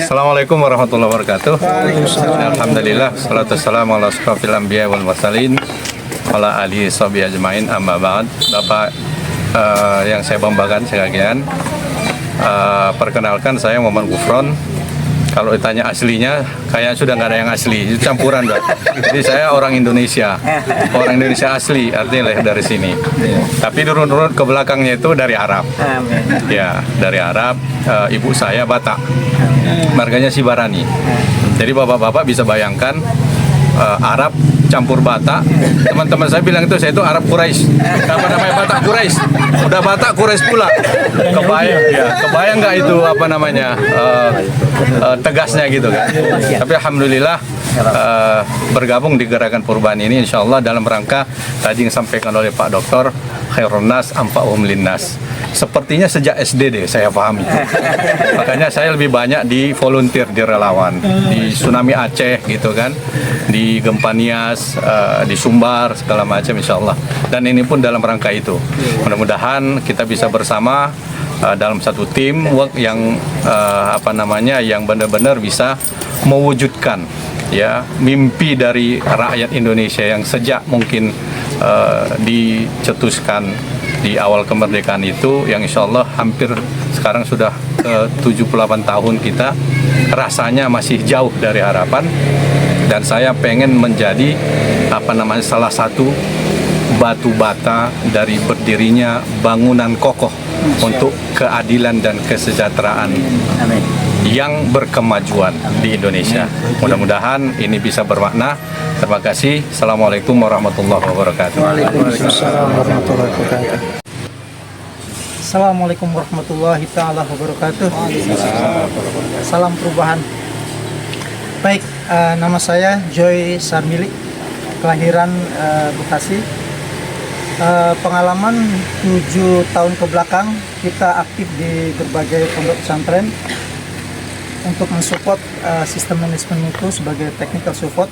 Assalamualaikum warahmatullahi wabarakatuh. Alhamdulillah, salatu wassalamu ala asyrofil anbiya wal mursalin ala alihi sahbihi ajmain, amma ba'd. Bapak yang saya banggakan sekalian, perkenalkan saya Muhammad Gufron. Kalau ditanya aslinya, kayak sudah nggak ada yang asli, itu campuran, Pak. Jadi saya orang Indonesia asli, artinya lahir dari sini. Tapi turun-turun ke belakangnya itu dari Arab. Ya, dari Arab. Ibu saya Batak, marganya Sibarani. Jadi bapak-bapak bisa bayangkan, Arab campur Batak. Teman-teman saya bilang itu saya itu Arab Quraisy. Apa namanya, Batak Quraisy? Udah Batak Quraisy pula. Kebayang nggak itu apa namanya, tegasnya gitu kan? Tapi alhamdulillah bergabung di gerakan perubahan ini, insya Allah dalam rangka tadi yang disampaikan oleh Pak Dokter, khairun nas anfa'uhum linnas. Sepertinya sejak SD deh saya pahami. Makanya saya lebih banyak di volunteer, di relawan, di tsunami Aceh gitu kan, di Gempa Nias, di Sumbar segala macam, insya Allah. Dan ini pun dalam rangka itu. Mudah-mudahan kita bisa bersama dalam satu tim work yang yang benar-benar bisa mewujudkan ya mimpi dari rakyat Indonesia yang sejak mungkin dicetuskan di awal kemerdekaan itu, yang insya Allah hampir sekarang sudah 78 tahun kita, rasanya masih jauh dari harapan. Dan saya pengen menjadi salah satu batu bata dari berdirinya bangunan kokoh untuk keadilan dan kesejahteraan yang berkemajuan di Indonesia. Mudah-mudahan ini bisa bermakna. Terima kasih. Assalamualaikum warahmatullahi wabarakatuh. Waalaikumsalam warahmatullahi wabarakatuh. Assalamualaikum warahmatullahi taala wabarakatuh. Salam perubahan. Baik, nama saya Joy Sarmili, kelahiran Bekasi. Pengalaman 7 tahun ke belakang kita aktif di berbagai pondok pesantren untuk mensupport sistem manajemen itu sebagai technical support,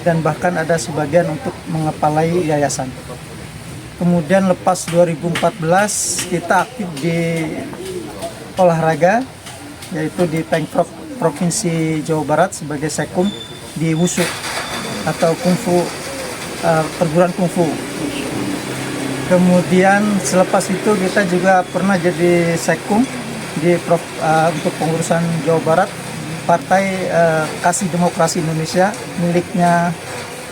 dan bahkan ada sebagian untuk mengepalai yayasan. Kemudian lepas 2014 kita aktif di olahraga, yaitu di Pemprov Provinsi Jawa Barat sebagai sekum di Wushu atau kungfu, perguruan kungfu. Kemudian selepas itu kita juga pernah jadi sekum di untuk pengurusan Jawa Barat, Partai Kasih Demokrasi Indonesia miliknya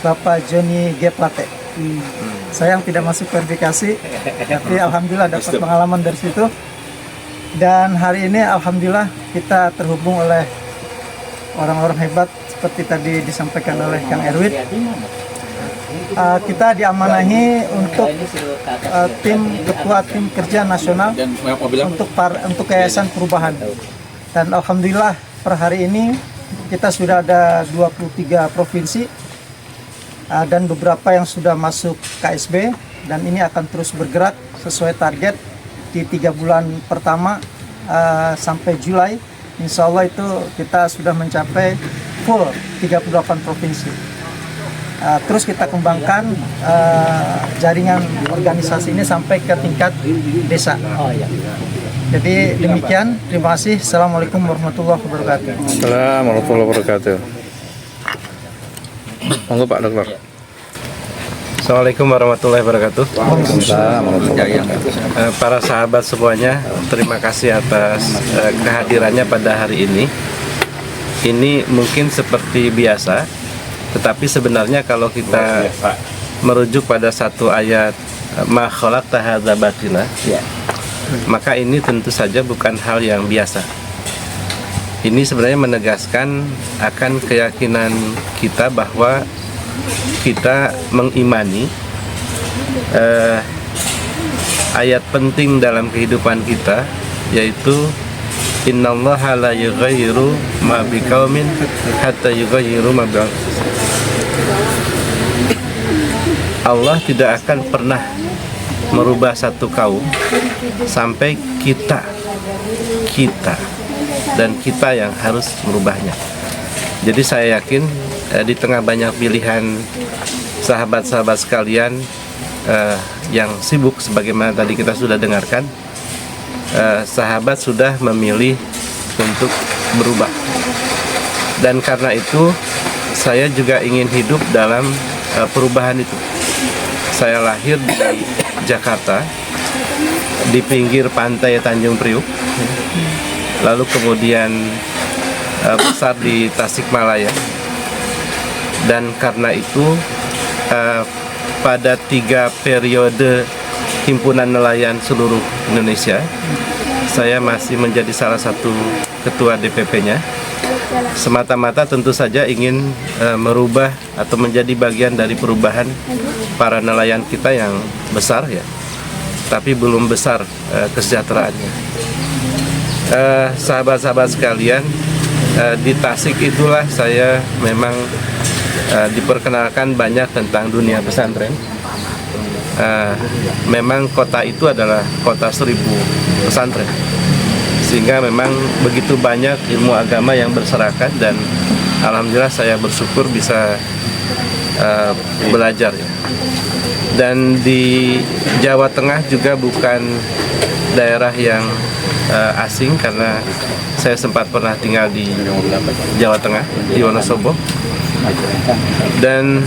Bapak Joni G. Plate. Saya yang tidak masuk verifikasi, tapi alhamdulillah dapat pengalaman dari situ. Dan hari ini alhamdulillah kita terhubung oleh orang-orang hebat seperti tadi disampaikan oleh Kang Erwin. Kita diamanahi untuk ketua tim kerja nasional untuk Yayasan Perubahan. Dan alhamdulillah per hari ini kita sudah ada 23 provinsi dan beberapa yang sudah masuk KSB, dan ini akan terus bergerak sesuai target di 3 bulan pertama sampai Juli. Insya Allah itu kita sudah mencapai full 38 provinsi. Terus kita kembangkan jaringan organisasi ini sampai ke tingkat desa. Jadi demikian, terima kasih. Assalamualaikum warahmatullahi wabarakatuh. Assalamualaikum warahmatullahi wabarakatuh. Monggo Pak Dokter. Assalamualaikum warahmatullahi wabarakatuh. Para sahabat semuanya, terima kasih atas kehadirannya pada hari ini. Ini mungkin seperti biasa, tetapi sebenarnya kalau kita merujuk pada satu ayat ma khalaqta hadza batila, maka ini tentu saja bukan hal yang biasa. Ini sebenarnya menegaskan akan keyakinan kita bahwa kita mengimani ayat penting dalam kehidupan kita, yaitu innallaha la yughayyiru ma biqaumin hatta yughayyiru ma bi anfusihim. Allah tidak akan pernah merubah satu kaum sampai kita yang harus merubahnya. Jadi saya yakin di tengah banyak pilihan sahabat-sahabat sekalian yang sibuk, sebagaimana tadi kita sudah dengarkan, sahabat sudah memilih untuk berubah. Dan karena itu saya juga ingin hidup dalam perubahan itu. Saya lahir di Jakarta, di pinggir pantai Tanjung Priuk, lalu kemudian besar di Tasikmalaya. Dan karena itu pada 3 periode himpunan nelayan seluruh Indonesia, saya masih menjadi salah satu ketua DPP-nya. Semata-mata tentu saja ingin merubah atau menjadi bagian dari perubahan para nelayan kita yang besar ya, tapi belum besar kesejahteraannya. Sahabat-sahabat sekalian, di Tasik itulah saya memang diperkenalkan banyak tentang dunia pesantren. Memang kota itu adalah kota 1000 pesantren, sehingga memang begitu banyak ilmu agama yang berserakat, dan alhamdulillah saya bersyukur bisa belajar ya. Dan di Jawa Tengah juga bukan daerah yang asing, karena saya sempat pernah tinggal di Jawa Tengah, di Wonosobo. Dan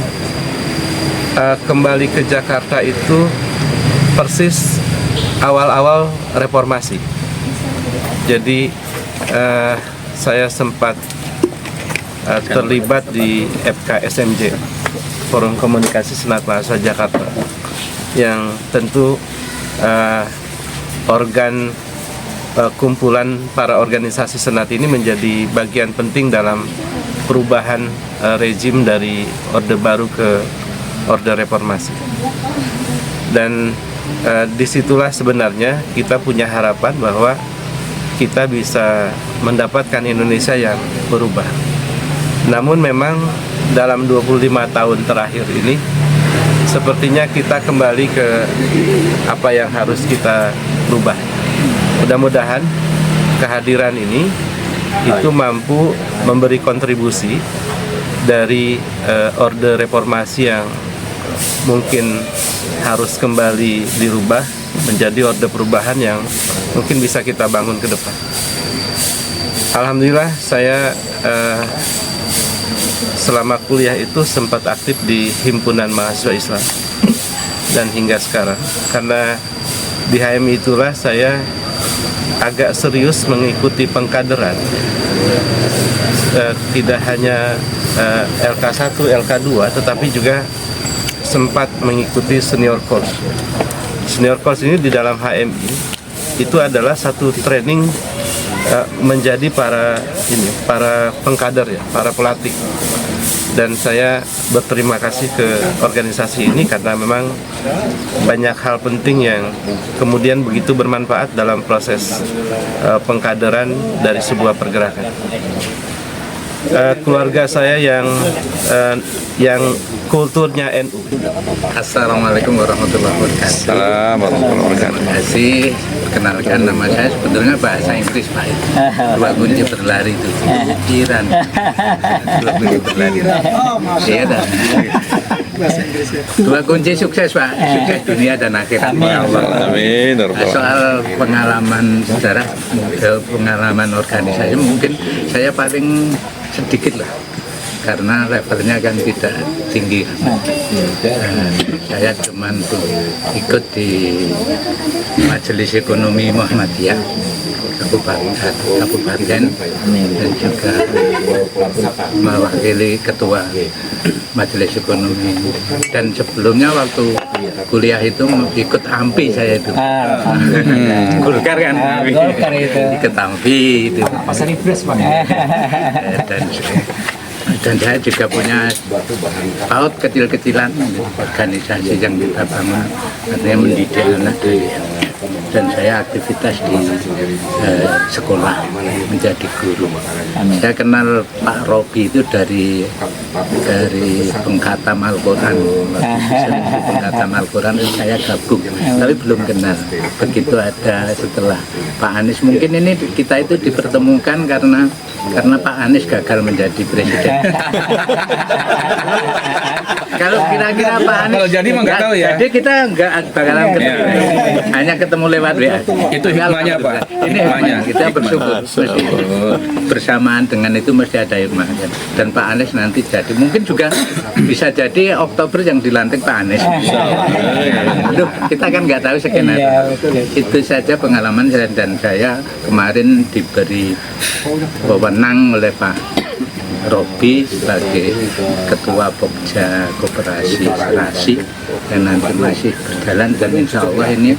kembali ke Jakarta itu persis awal-awal reformasi. Jadi saya sempat terlibat di FKSMJ, Forum Komunikasi Senat Mahasiswa Jakarta, yang tentu organ kumpulan para organisasi senat ini menjadi bagian penting dalam perubahan rezim dari Orde Baru ke Orde Reformasi. Dan disitulah sebenarnya kita punya harapan bahwa kita bisa mendapatkan Indonesia yang berubah. Namun memang dalam 25 tahun terakhir ini sepertinya kita kembali ke apa yang harus kita rubah. Mudah-mudahan kehadiran ini itu mampu memberi kontribusi dari Orde Reformasi yang mungkin harus kembali dirubah menjadi orde perubahan yang mungkin bisa kita bangun ke depan. Alhamdulillah saya selama kuliah itu sempat aktif di Himpunan Mahasiswa Islam, dan hingga sekarang karena di HMI itulah saya agak serius mengikuti pengkaderan, tidak hanya LK1, LK2, tetapi juga sempat mengikuti senior course. Senior course ini di dalam HMI itu adalah satu training menjadi para pengkader ya, para pelatih. Dan saya berterima kasih ke organisasi ini karena memang banyak hal penting yang kemudian begitu bermanfaat dalam proses pengkaderan dari sebuah pergerakan. Keluarga saya yang kulturnya NU. Assalamualaikum warahmatullahi wabarakatuh. Assalamualaikum warahmatullahi wabarakatuh. Terima kasih. Perkenalkan, nama saya sebetulnya bahasa Inggris Pak. Dua kunci berlari itu. Iran. Dua kunci berlari. Iya dah. Dua kunci sukses Pak. Sukses dunia dan akhirat. Amin. Soal pengalaman saudara, pengalaman organisasi mungkin saya paling sedikit lah, karena levelnya kan tidak tinggi. Saya cuman tuh ikut di Majelis Ekonomi Muhammadiyah Kabupaten dan juga mewakili ketua Majelis Ekonomi, dan sebelumnya waktu kuliah itu ikut AMPI saya itu. Golkar kan, Golkar itu. ikut AMPI itu. Pasar Ibres Pak. Dan saya juga punya paut kecil-kecilan organisasi yang kita bangun, artinya mendidik anak dan saya aktivitas di sekolah menjadi guru. Saya kenal Pak Robi itu dari pengkhatam Al-Quran. Pengkhatam Al-Quran itu saya gabung, tapi belum kenal. Begitu ada setelah Pak Anies, mungkin ini kita itu dipertemukan karena karena Pak Anies gagal menjadi presiden. Kalau kira-kira Pak Anies Kalau jadi mah nggak tahu ya. Jadi kita nggak bakalan ketemu, hanya ketemu lewat WA. Itu hikmahnya, Pak. Ini hikmahnya. Kita bersyukur mesti bersamaan dengan itu mesti ada hikmahnya. Dan Pak Anies nanti jadi, mungkin juga bisa jadi Oktober yang dilantik Pak Anies. Aduh, kita kan nggak tahu skenario. Itu saja pengalaman dan saya kemarin diberi wewenang oleh Pak Robi sebagai Ketua Pokja Koperasi Serasi dan nanti masih berjalan dan insya Allah ini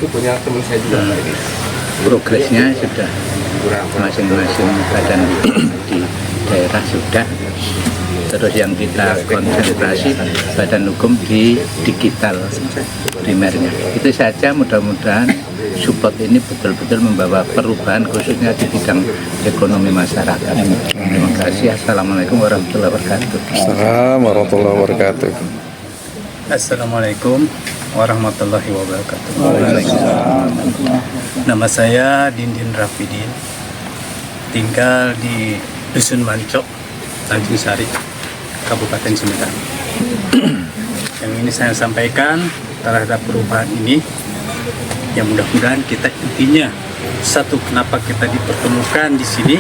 progresnya sudah masing-masing badan di daerah sudah. Terus yang kita konsentrasi badan hukum di digital primernya. Itu saja, mudah-mudahan support ini betul-betul membawa perubahan khususnya di bidang ekonomi masyarakat. Terima kasih. Assalamualaikum warahmatullahi wabarakatuh. Assalamualaikum warahmatullahi wabarakatuh. Assalamualaikum warahmatullahi wabarakatuh. Nama saya Dindin Rafidin, tinggal di Dusun Mancok, Tanjung Sari, Kabupaten Sumedang. Yang ini saya sampaikan terhadap perubahan ini, yang mudah-mudahan kita intinya satu, kenapa kita dipertemukan di sini,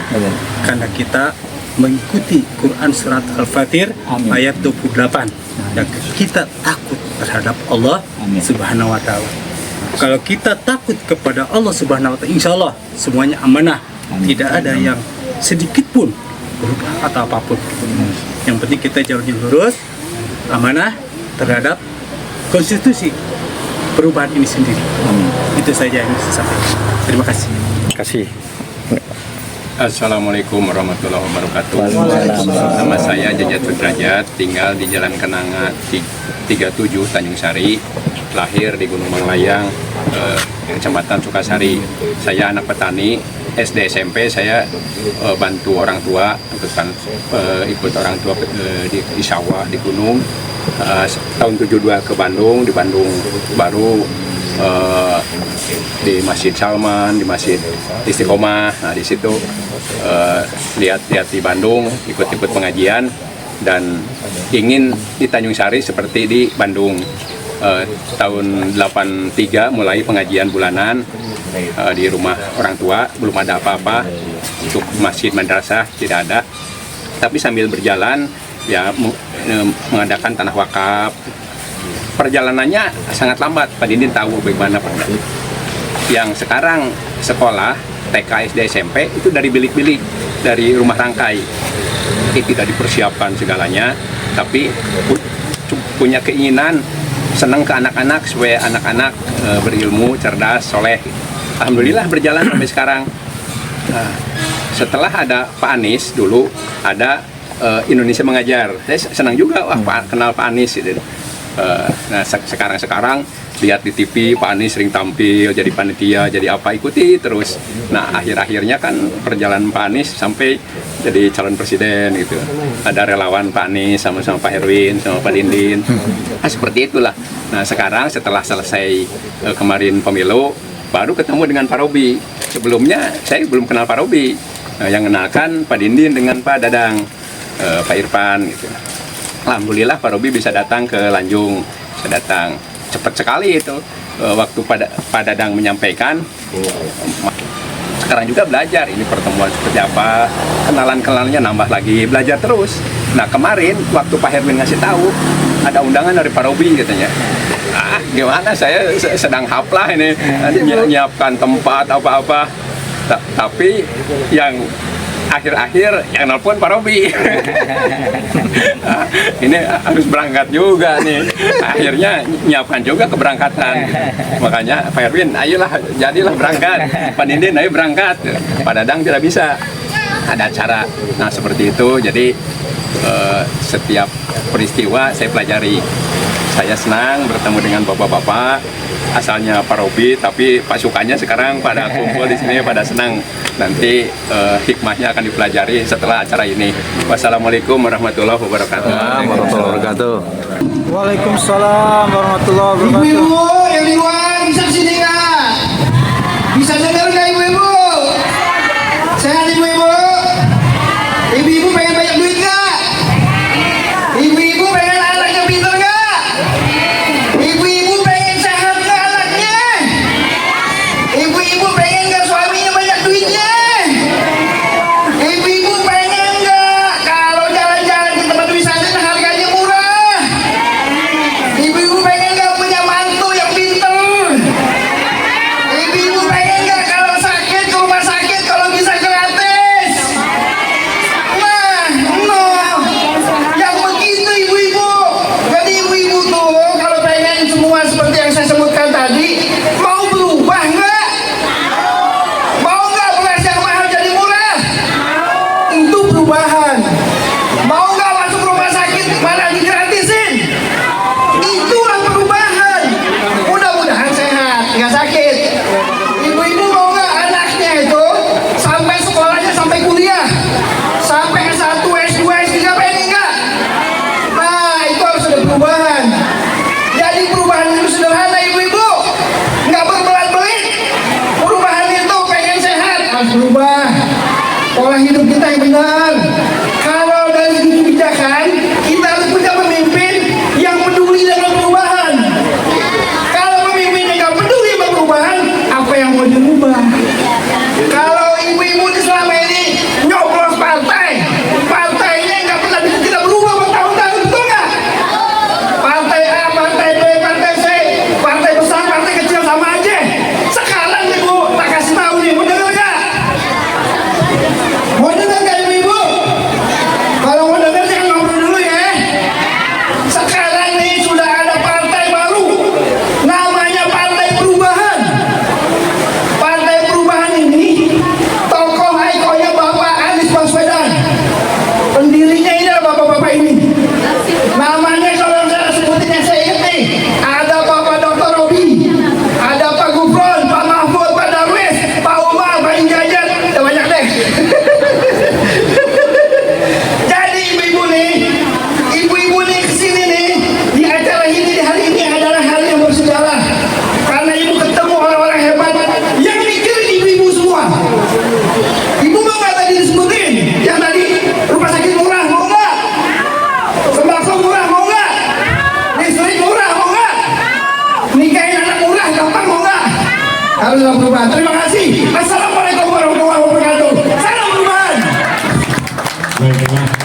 karena kita mengikuti Quran surat Al-Fatir ayat 28, dan kita takut terhadap Allah Subhanahu wa Ta'ala. Kalau kita takut kepada Allah Subhanahu wa Ta'ala, insya Allah semuanya amanah, tidak ada yang sedikit pun berubah atau apapun. Yang penting kita jalurnya lurus, amanah terhadap konstitusi perubahan ini sendiri. Itu saja yang bisa saya sampaikan. Terima kasih. Kasih. Assalamualaikum warahmatullahi wabarakatuh. Nama saya Jajat Sudrajat, tinggal di Jalan Kenanga 37 Tanjung Sari, lahir di Gunung Manglayang, Kecamatan Sukasari. Saya anak petani, SD SMP saya bantu orang tua, ikut orang tua di sawah di gunung. Tahun 72 ke Bandung, di Bandung baru di Masjid Salman, di Masjid Istiqomah. Nah, di situ lihat-lihat di Bandung, ikut-ikut pengajian dan ingin di Tanjung Sari seperti di Bandung. Tahun 83 mulai pengajian bulanan di rumah orang tua, belum ada apa-apa untuk masjid madrasah, tidak ada. Tapi sambil berjalan ya mengadakan tanah wakaf. Perjalanannya sangat lambat. Pak Dindin tahu bagaimana yang sekarang sekolah TK, SD, SMP itu dari bilik-bilik, dari rumah rangkai. Itu tidak dipersiapkan segalanya, tapi punya keinginan, senang ke anak-anak supaya anak-anak berilmu, cerdas, soleh. Alhamdulillah berjalan sampai sekarang. Setelah ada Pak Anies dulu, ada Indonesia Mengajar. Saya senang juga, kenal Pak Anies gitu. Nah sekarang lihat di TV Pak Anies sering tampil jadi panitia, jadi apa, ikuti terus. Nah akhir-akhirnya kan perjalanan Pak Anies sampai jadi calon presiden gitu. Ada relawan Pak Anies sama Pak Herwin sama Pak Dindin. Nah seperti itulah. Nah sekarang setelah selesai kemarin pemilu, baru ketemu dengan Pak Robi. Sebelumnya saya belum kenal Pak Robi. Yang kenalkan Pak Dindin dengan Pak Dadang, Pak Irfan gitu. Alhamdulillah Pak Robi bisa datang ke Lanjung, bisa datang cepat sekali itu. Waktu Pak Dadang menyampaikan, sekarang juga belajar ini pertemuan seperti apa, kenalan-kenalannya nambah lagi, belajar terus. Nah kemarin waktu Pak Herwin ngasih tahu ada undangan dari Pak Robi katanya. Gimana, saya sedang haflah ini, menyiapkan tempat apa-apa. Tapi yang akhir-akhir yang nelpon Pak Robi. Ini harus berangkat juga nih. Akhirnya nyiapkan juga keberangkatan. Makanya Pak Erwin, ayolah jadilah berangkat. Pak Dindin, ayo berangkat. Pak Dadang tidak bisa. Ada acara. Nah seperti itu. Jadi setiap peristiwa saya pelajari. Saya senang bertemu dengan bapak-bapak. Asalnya Pak Robi, tapi pasukannya sekarang pada kumpul di sini, pada senang. Nanti hikmahnya akan dipelajari setelah acara ini. Wassalamualaikum warahmatullahi wabarakatuh. Warahmatullahi wabarakatuh. Waalaikumsalam warahmatullahi wabarakatuh. Ibu-ibu yang di luar bisa kesini nggak? Bisa dengar nggak ibu-ibu? Sehat ibu-ibu?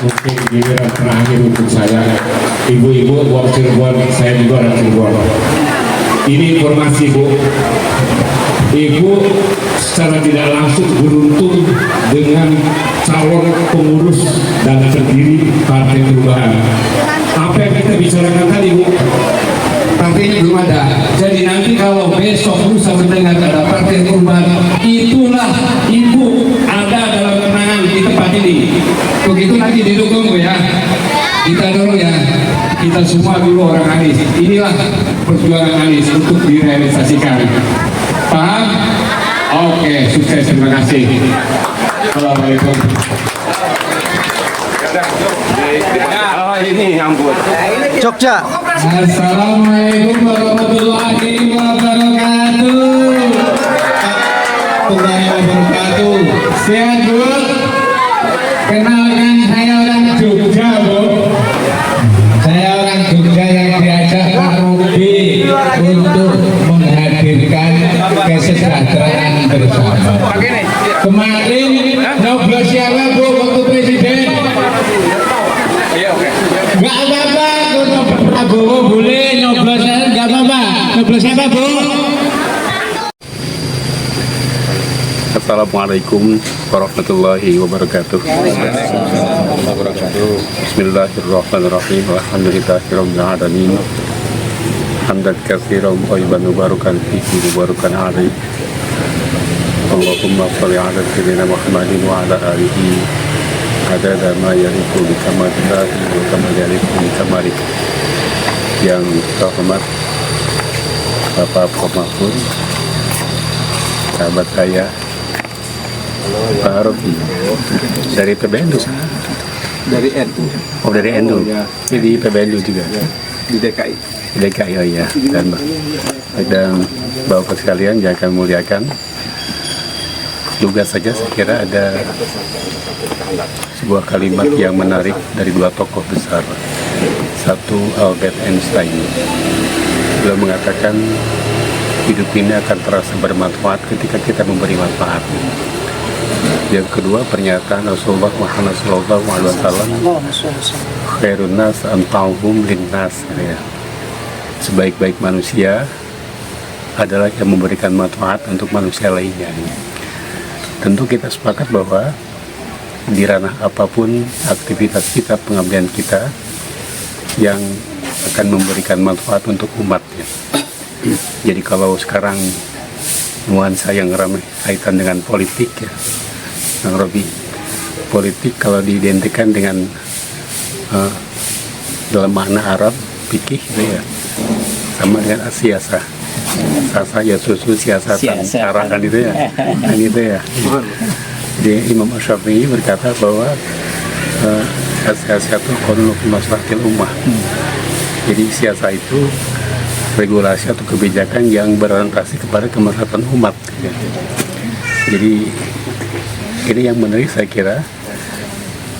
mungkin giliran terakhir untuk saya. Ibu-ibu buat Cirebon, saya juga orang Cirebon. Ini informasi Bu. Ibu secara tidak langsung beruntung dengan calon pengurus dan pendiri Partai Perubahan. Apa yang kita bicarakan tadi Bu? Partainya belum ada. Jadi nanti kalau besok lusa mendengar ada Partai Perubahan, itulah Ibu ada dalam kenangan di tempat ini. Begitu nanti didukung Bu ya. Kita dorong ya. Kita semua dulu orang Anies. Inilah perjuangan Anies untuk direalisasikan. Paham? Oke, sukses. Terima kasih. Assalamualaikum. Ini ampun. Jogja. Assalamualaikum warahmatullahi wabarakatuh. Sehat Bu? Kenalkan saya orang Jogja Bu. Saya orang Jogja yang diajak Pak Robi untuk menghadirkan kesejahteraan bersama. Kemarin nyoblos siapa Bu waktu presiden? Gak apa-apa, Prabowo boleh nyoblos, gak apa-apa. Nyoblos siapa Bu? Assalamualaikum warahmatullahi wabarakatuh. Bismillahirrahmanirrahim. Alhamdulillahirabbil alamin. Hamdan katsiran thayyiban mubarakan fihi mubarakan alaihi. Allahumma shalli ala sayyidina Muhammadin wa ala alihi adada ma yaliqu bi kamalillahi wa kama yaliqu bi kamalik. Yang terhormat Bapak Mahfud, sahabat saya Pak Robi dari PBNU, Dari NU. oh dari NU, di PBNU juga, Di DKI. di DKI, oh iya, dan Bapak sekalian yang akan muliakan, juga saja saya kira ada sebuah kalimat yang menarik dari dua tokoh besar. Satu, Albert Einstein, beliau mengatakan hidup ini akan terasa bermanfaat ketika kita memberi manfaat. Yang kedua, pernyataan Rasulullah Muhammad SAW, khairun nas anfa'uhum linnas, ya. Sebaik-baik manusia adalah yang memberikan manfaat untuk manusia lainnya. Tentu kita sepakat bahwa di ranah apapun aktivitas kita, pengabdian kita yang akan memberikan manfaat untuk umat, ya. Jadi kalau sekarang nuansa yang ramai kaitan dengan politik, ya, Bang Robi, politik kalau diidentikan dengan dalam makna Arab fikih gitu ya, sama dengan siasa. Sasa ya susu siasatan, cara kan itu ya, kan itu ya. Di Imam Syafi'i berkata bahwa siasa itu qanun fi maslahatil ummah. Jadi siasa itu regulasi atau kebijakan yang berorientasi kepada kemaslahatan umat. Ya. Jadi ini yang menarik saya kira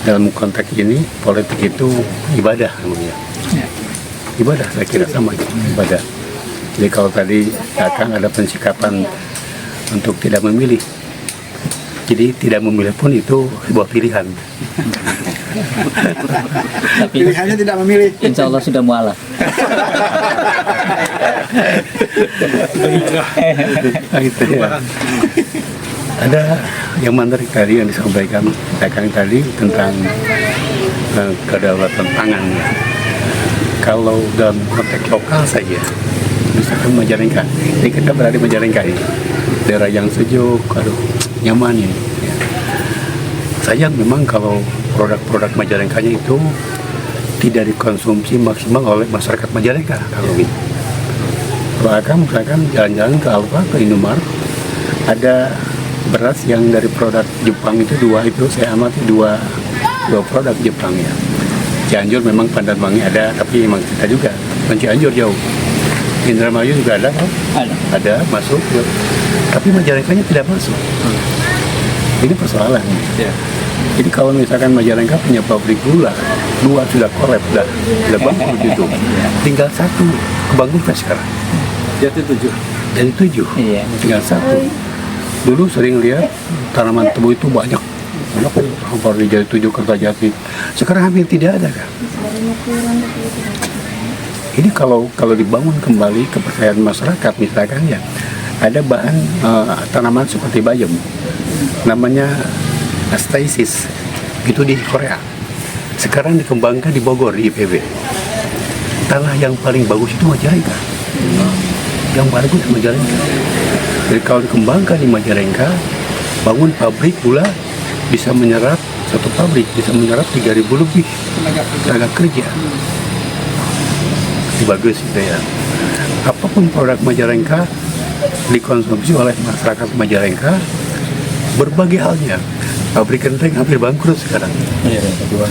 dalam konteks ini, politik itu ibadah namanya. Ibadah saya kira sama ibadah. Jadi kalau tadi akan ada pensikapan untuk tidak memilih, jadi tidak memilih pun itu sebuah pilihan. Tapi pilihannya tidak memilih. Insya Allah sudah mualaf. Gitu ya. Ada yang menarik tadi yang disampaikan Kang tadi tentang kedaulatan pangan. Kalau dalam konteks lokal saja, misalkan Majalengka, ini kita berada di Majalengka ini, daerah yang sejuk, aduh nyaman ini. Ya. Sayang memang kalau produk-produk Majalengkanya itu tidak dikonsumsi maksimal oleh masyarakat Majalengka. Kalau gitu, kalau akan misalkan jalan-jalan ke Alfa, ke Indomaret, ada beras yang dari produk Jepang itu saya amati dua produk Jepang ya. Cianjur memang Pandan Wangi ada, tapi memang kita juga Cianjur jauh. Indramayu juga ada kan? Ada masuk, ya. Tapi Majalengkanya tidak masuk. Ini persoalan. Ya. Jadi kalau misalkan Majalengka punya pabrik gula, 2 sudah kolab, sudah bangkrut itu. Tinggal 1 kebangun sekarang. Jadi 7. Tinggal 1. Dulu sering lihat tanaman tebu itu banyak baru jadi 7 Kertajati. Sekarang hampir tidak ada kan. Ini kalau dibangun kembali kepercayaan masyarakat, misalkan ya ada bahan tanaman seperti bayam, namanya astasis, itu di Korea. Sekarang dikembangkan di Bogor di IPB. Tanah yang paling bagus itu Majalengka. Yang bagus Majalengka. Jadi kalau dikembangkan di Majalengka, bangun pabrik gula bisa menyerap, satu pabrik bisa menyerap 3.000 lebih tenaga kerja. Bagus gitu ya. Apapun produk Majalengka dikonsumsi oleh masyarakat Majalengka, berbagai halnya. Pabrik kentang hampir bangkrut sekarang.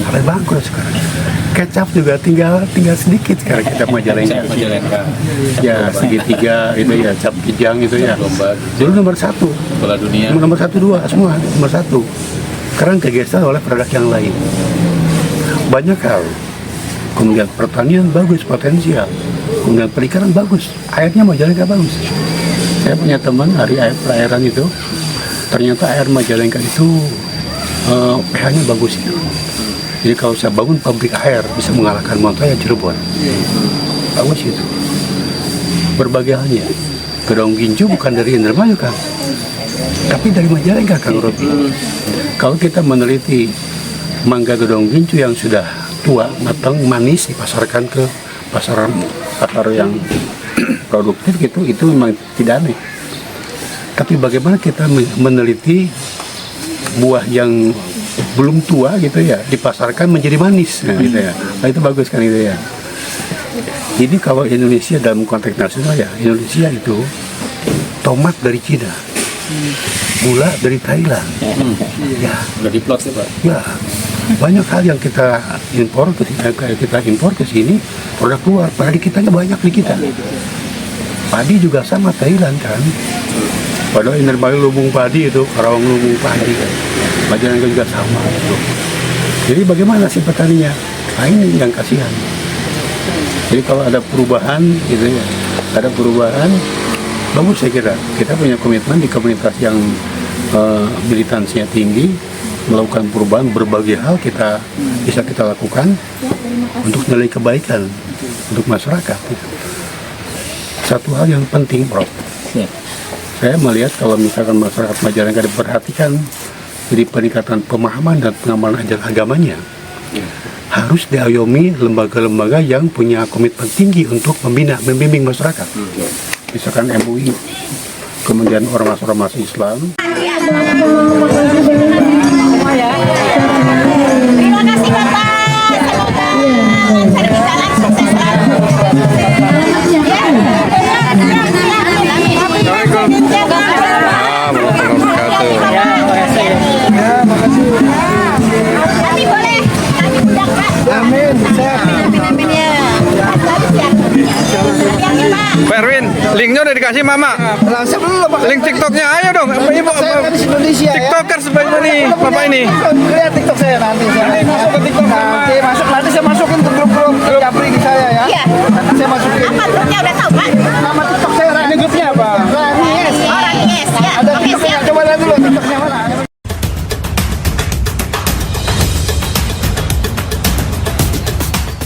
Hampir bangkrut sekarang. Kecap juga tinggal sedikit sekarang kita Majalengka. Ya segitiga itu ya, cap kijang itu ya. Dulu nomor 1. Bola dunia. Nomor 1, 2 semua nomor 1. Sekarang kegeser oleh produk yang lain. Banyak hal. Kemudian pertanian bagus, potensial. Kemudian perikanan bagus, airnya Majalengka bagus. Saya punya teman hari air perairan itu, ternyata air Majalengka itu pH-nya bagus itu. Jadi kalau saya bangun pabrik air bisa mengalahkan Montaya Cirebon. Bagus itu. Berbagai halnya. Gedong Gincu bukan dari Indramayu kan, tapi dari Majalengka Kang Robi. Kalau kita meneliti mangga Gedong Gincu yang sudah tua, matang, manis dipasarkan ke pasar yang produktif itu memang tidak aneh. Tapi bagaimana kita meneliti buah yang belum tua gitu ya dipasarkan menjadi manis, gitu ya. Nah, itu bagus kan itu ya. Jadi kalau Indonesia dalam konteks nasional ya, Indonesia itu tomat dari Cina, gula dari Thailand, ya. Udah diplot sih Pak. Ya. Banyak hal yang kita impor ke sini, produk luar, padahal kita banyak di kita. Padi juga sama Thailand kan. Padahal Indramayu lumbung padi itu, Karawang lumbung padi kan. Majalengka juga sama. Jadi bagaimana sih petaninya? Nah ini yang kasihan. Jadi kalau ada perubahan gitu ya, ada perubahan, bagus saya kira. Kita punya komitmen di komunitas yang militansinya tinggi, melakukan perubahan berbagai hal bisa kita lakukan untuk nilai kebaikan untuk masyarakat. Satu hal yang penting, Prof. Saya melihat kalau misalkan masyarakat Majalengka diperhatikan dari peningkatan pemahaman dan pengamalan ajaran agamanya, harus diayomi lembaga-lembaga yang punya komitmen tinggi untuk membimbing masyarakat. Misalkan MUI, kemudian ormas-ormas Islam. Terima kasih Bapak. Semoga berjalan sukses selalu. Kami boleh, kami undang Pak. Amin. Amin ya. Pak Erwin, linknya udah dikasih Mama. Langsung belum Pak. Link TikToknya ayo dong. Ibu, Indonesia. TikToker sebagai ini, Bapak ini. Lihat TikTok saya nanti. Masuk ke TikTok. Nanti masuk